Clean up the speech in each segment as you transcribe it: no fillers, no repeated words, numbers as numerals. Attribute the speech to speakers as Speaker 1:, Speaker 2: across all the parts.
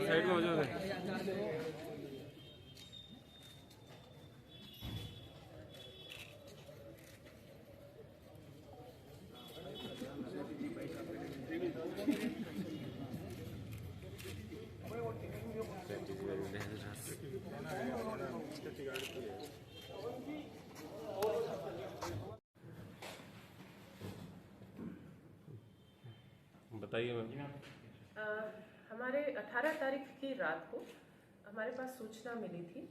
Speaker 1: Side में मौजूद है। बताइए मैम।
Speaker 2: हमारे 18 तारीख की रात को हमारे पास सूचना मिली थी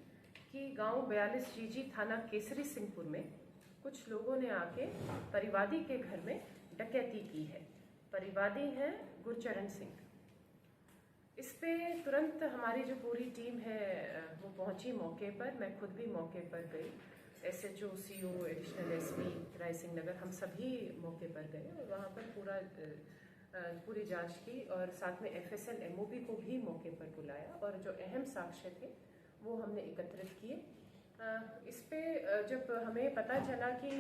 Speaker 2: कि गांव 42 जीजी थाना केसरी सिंहपुर में कुछ लोगों ने आके परिवादी के घर में डकैती की है। परिवादी हैं गुरचरण सिंह। इस पे तुरंत हमारी जो पूरी टीम है वो पहुंची मौके पर। मैं खुद भी मौके पर गई। SHO, CO, additional SP Raisinghnagar, हम सभी मौके पर गए और वहाँ पर पूरी जांच की और साथ में FSL MOP को भी मौके पर बुलाया और जो अहम साक्ष्य थे वो हमने एकत्रित किए। इस पे जब हमें पता चला कि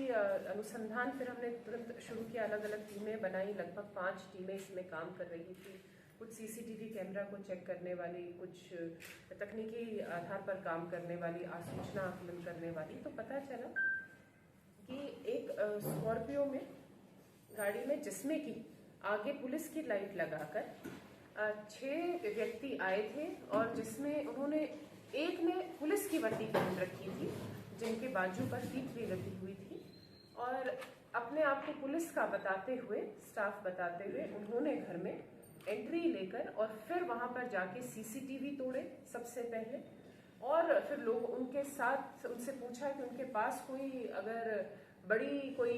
Speaker 2: अनुसंधान, फिर हमने तुरंत शुरू किया। अलग अलग टीमें बनाई, लगभग 5 टीमें इसमें काम कर रही थी। कुछ CCTV कैमरा को चेक करने वाली, कुछ तकनीकी आधार पर काम करने वाली, आसूचना आकलन करने वाली। तो पता चला कि एक स्कॉर्पियो में गाड़ी में, जिसमें कि आगे पुलिस की लाइट लगाकर 6 व्यक्ति आए थे और जिसमें उन्होंने, एक ने पुलिस की वर्दी पहन रखी थी जिनके बाजू पर टीप लगी हुई थी और अपने आप को पुलिस का बताते हुए, स्टाफ बताते हुए उन्होंने घर में एंट्री लेकर और फिर वहां पर जाके CCTV तोड़े सबसे पहले। और फिर लोग उनके साथ, उनसे पूछा कि उनके पास कोई अगर बड़ी कोई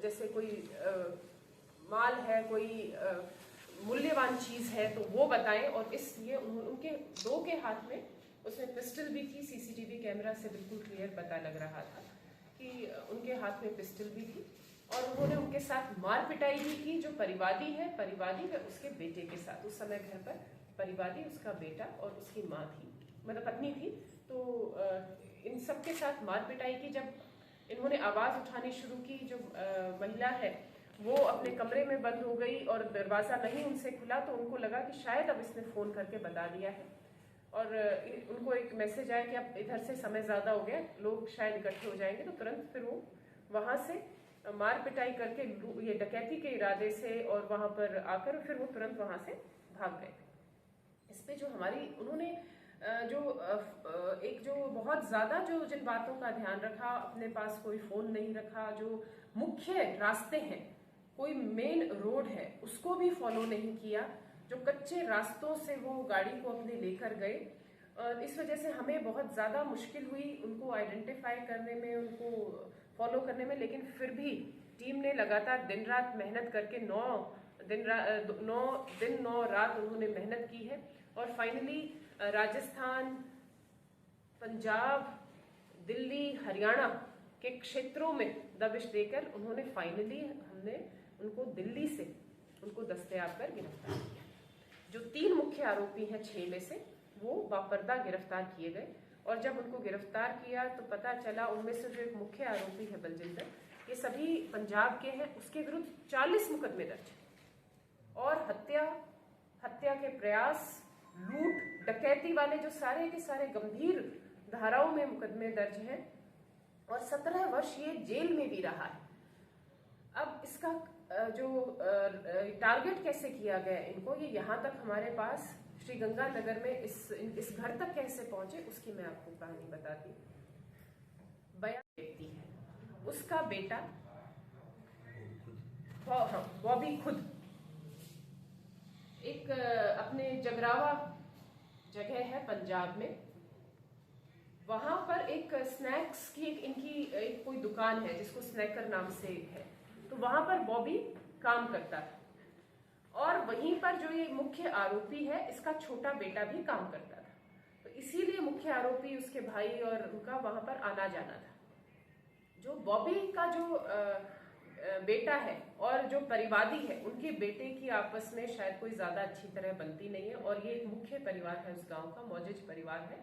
Speaker 2: जैसे कोई माल है, कोई मूल्यवान चीज है तो वो बताएं। और इसलिए उनके 2 के हाथ में उसमें पिस्टल भी थी। CCTV कैमरा से बिल्कुल क्लियर पता लग रहा था कि उनके हाथ में पिस्टल भी थी और उन्होंने उनके साथ मार पिटाई भी की। जो परिवादी है, परिवादी व उसके बेटे के साथ, उस समय घर पर परिवादी, उसका बेटा और उसकी माँ थी, मतलब पत्नी थी। तो इन सब के साथ मार पिटाई की। जब इन्होंने आवाज उठानी शुरू की, जो महिला है वो अपने कमरे में बंद हो गई और दरवाजा नहीं उनसे खुला, तो उनको लगा कि शायद अब इसने फोन करके बता दिया है और उनको एक मैसेज आया कि अब इधर से समय ज्यादा हो गया, लोग शायद इकट्ठे हो जाएंगे। तो तुरंत फिर वो वहां से मार पिटाई करके, ये डकैती के इरादे से, और वहां पर आकर फिर वो तुरंत वहां से भाग गए। इस पे जो हमारी, उन्होंने जो एक जो बहुत ज्यादा जो जिन बातों का ध्यान रखा, अपने पास कोई फोन नहीं रखा, जो मुख्य रास्ते हैं, कोई मेन रोड है उसको भी फॉलो नहीं किया, जो कच्चे रास्तों से वो गाड़ी को अपने लेकर गए। इस वजह से हमें बहुत ज्यादा मुश्किल हुई उनको आइडेंटिफाई करने में, उनको फॉलो करने में। लेकिन फिर भी टीम ने लगातार दिन रात मेहनत करके 9 दिन 9 रात उन्होंने मेहनत की है और फाइनली राजस्थान, पंजाब, दिल्ली, हरियाणा के क्षेत्रों में दबिश देकर उन्होंने फाइनली, हमने उनको दिल्ली से उनको दस्तयाब कर गिरफ्तार किया। जो 3 मुख्य आरोपी हैं 6 में से, वो बापर्दा गिरफ्तार किए गए और जब उनको गिरफ्तार किया तो पता चला उनमें से जो एक मुख्य आरोपी है बलजिंदर, ये सभी पंजाब के हैं। उसके विरुद्ध 40 मुकदमे दर्ज हैं और हत्या के प्रयास, लूट, डकैती वाले जो सारे के सारे गंभीर धाराओं में मुकदमे दर्ज हैं और 17 वर्ष ये जेल में भी रहा है। अब इसका जो टारगेट कैसे किया गया इनको, ये यहाँ तक हमारे पास श्री गंगानगर में इस घर तक कैसे पहुंचे, उसकी मैं आपको कहानी बताती हूँ। 42 व्यक्ति है, उसका बेटा बॉबी खुद एक अपने जगरावा जगह है पंजाब में, वहां पर एक स्नैक्स की इनकी कोई दुकान है जिसको स्नैकर नाम से है, तो वहां पर बॉबी काम करता था और वहीं पर जो ये मुख्य आरोपी है इसका छोटा बेटा भी काम करता था। तो इसीलिए मुख्य आरोपी, उसके भाई और उनका वहां पर आना जाना था। जो बॉबी का जो बेटा है और जो परिवादी है, उनके बेटे की आपस में शायद कोई ज्यादा अच्छी तरह बनती नहीं है और ये एक मुख्य परिवार है उस गांव का, मौजिज परिवार है,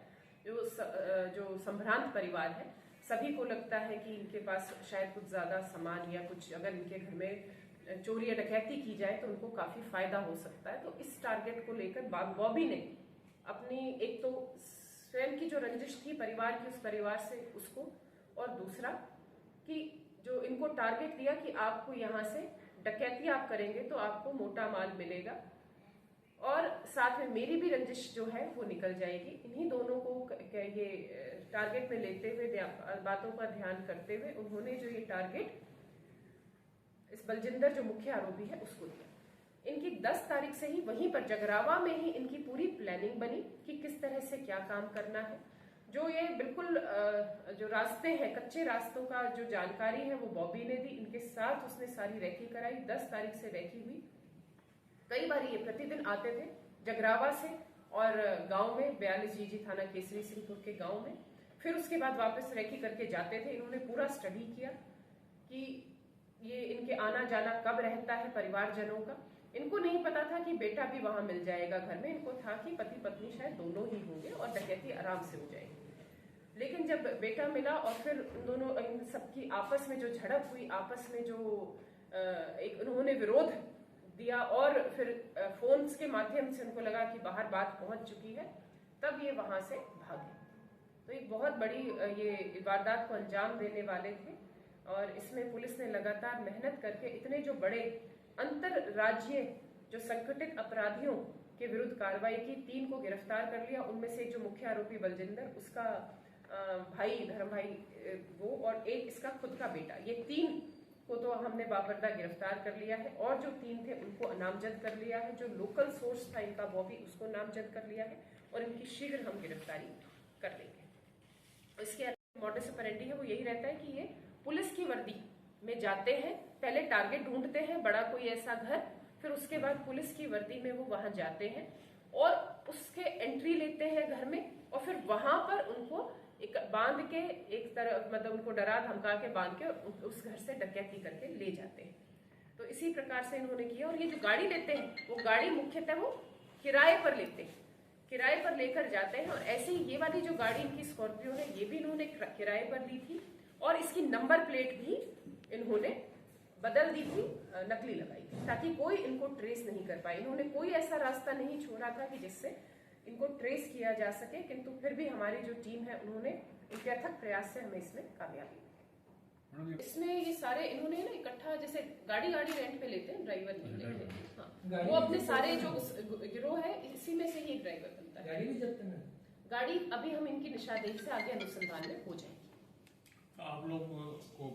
Speaker 2: जो संभ्रांत परिवार है। सभी को लगता है कि इनके पास शायद कुछ ज्यादा सामान या कुछ, अगर इनके घर में चोरी या डकैती की जाए तो उनको काफी फायदा हो सकता है। तो इस टारगेट को लेकर बॉबी ने अपनी एक तो स्वयं की जो रंजिश थी परिवार की, उस परिवार से उसको, और दूसरा कि जो इनको टारगेट दिया कि आपको यहाँ से डकैती आप करेंगे तो आपको मोटा माल मिलेगा, और साथ में मेरी भी रंजिश जो है वो निकल जाएगी। इन्हीं दोनों को ये टारगेट में लेते हुए, बातों का ध्यान करते हुए उन्होंने जो ये टारगेट इस बलजिंदर जो मुख्य आरोपी है उसको दिया। इनकी 10 तारीख से ही वहीं पर जगरावा में ही इनकी पूरी प्लानिंग बनी कि किस तरह से क्या काम करना है। जो ये बिल्कुल जो रास्ते हैं, कच्चे रास्तों का जो जानकारी है वो बॉबी ने दी। इनके साथ उसने सारी रेकी कराई। 10 तारीख से रेकी हुई। कई बार ये प्रतिदिन आते थे जगरावा से और गांव में 42 जीजी थाना केसरी सिंहपुर के गांव में, फिर उसके बाद वापस रेकी करके जाते थे। इन्होंने पूरा स्टडी किया कि ये इनके आना जाना कब रहता है परिवारजनों का। इनको नहीं पता था कि बेटा भी वहां मिल जाएगा घर में। इनको था कि पति पत्नी शायद दोनों ही होंगे और डकैती आराम से हो जाएगी। लेकिन जब बेटा मिला और फिर दोनों इन सबकी आपस में जो झड़प हुई, आपस में जो एक उन्होंने विरोध दिया और फिर फोन के माध्यम से उनको लगा कि बाहर बात पहुंच चुकी है, तब ये वहां से भागे। तो एक बहुत बड़ी ये वारदात को अंजाम देने वाले थे और इसमें पुलिस ने लगातार मेहनत करके इतने जो बड़े अंतरराज्यीय जो संगठित अपराधियों के विरुद्ध कार्रवाई की। 3 को गिरफ्तार कर लिया। उनमें से जो मुख्य आरोपी बलजिंदर, उसका भाई धर्म भाई वो, और एक इसका खुद का बेटा, ये 3 को तो हमने बाकायदा गिरफ्तार कर लिया है और जो 3 थे उनको नामजद कर लिया है। जो लोकल सोर्स था इनका बॉबी, उसको नामजद कर लिया है और इनकी शीघ्र हम गिरफ्तारी कर लेंगे। इसके मॉडस ऑपरेंडी है वो यही रहता है कि ये पुलिस की वर्दी में जाते हैं, पहले टारगेट ढूंढते हैं बड़ा कोई ऐसा घर, फिर उसके बाद पुलिस की वर्दी में वो वहां जाते हैं और उसके एंट्री लेते हैं घर में, और फिर वहां पर उनको एक बांध के, एक तरह मतलब उनको डरा धमका के बांध के उस घर से डकैती करके ले जाते हैं। तो इसी प्रकार से इन्होंने किया। और ये जो गाड़ी लेते हैं वो गाड़ी मुख्यतः वो किराए पर लेते हैं, किराए पर लेकर जाते हैं। और ऐसे ही ये वाली जो गाड़ी इनकी स्कॉर्पियो है ये भी इन्होंने किराए पर ली थी और इसकी नंबर प्लेट भी इन्होंने बदल दी थी, नकली लगाई थी, ताकि कोई इनको ट्रेस नहीं कर पाए। इन्होंने कोई ऐसा रास्ता नहीं छोड़ा था कि जिससे इनको ट्रेस किया जा सके, किंतु फिर भी हमारी जो टीम है उन्होंने इनके अथक प्रयास से हमें इसमें कामयाबी दी। इसमें ये सारे इन्होंने ना इकट्ठा, जैसे गाड़ी रेंट पे लेते हैं, ड्राइवर नहीं लेते, हाँ, वो अपने सारे जो गिरोह है इसी में से ही एक ड्राइवर बनता है। गाड़ी अभी हम इनकी निशानदेही से आगे अनुसंधान में हो जाएंगे।
Speaker 1: आप लोग को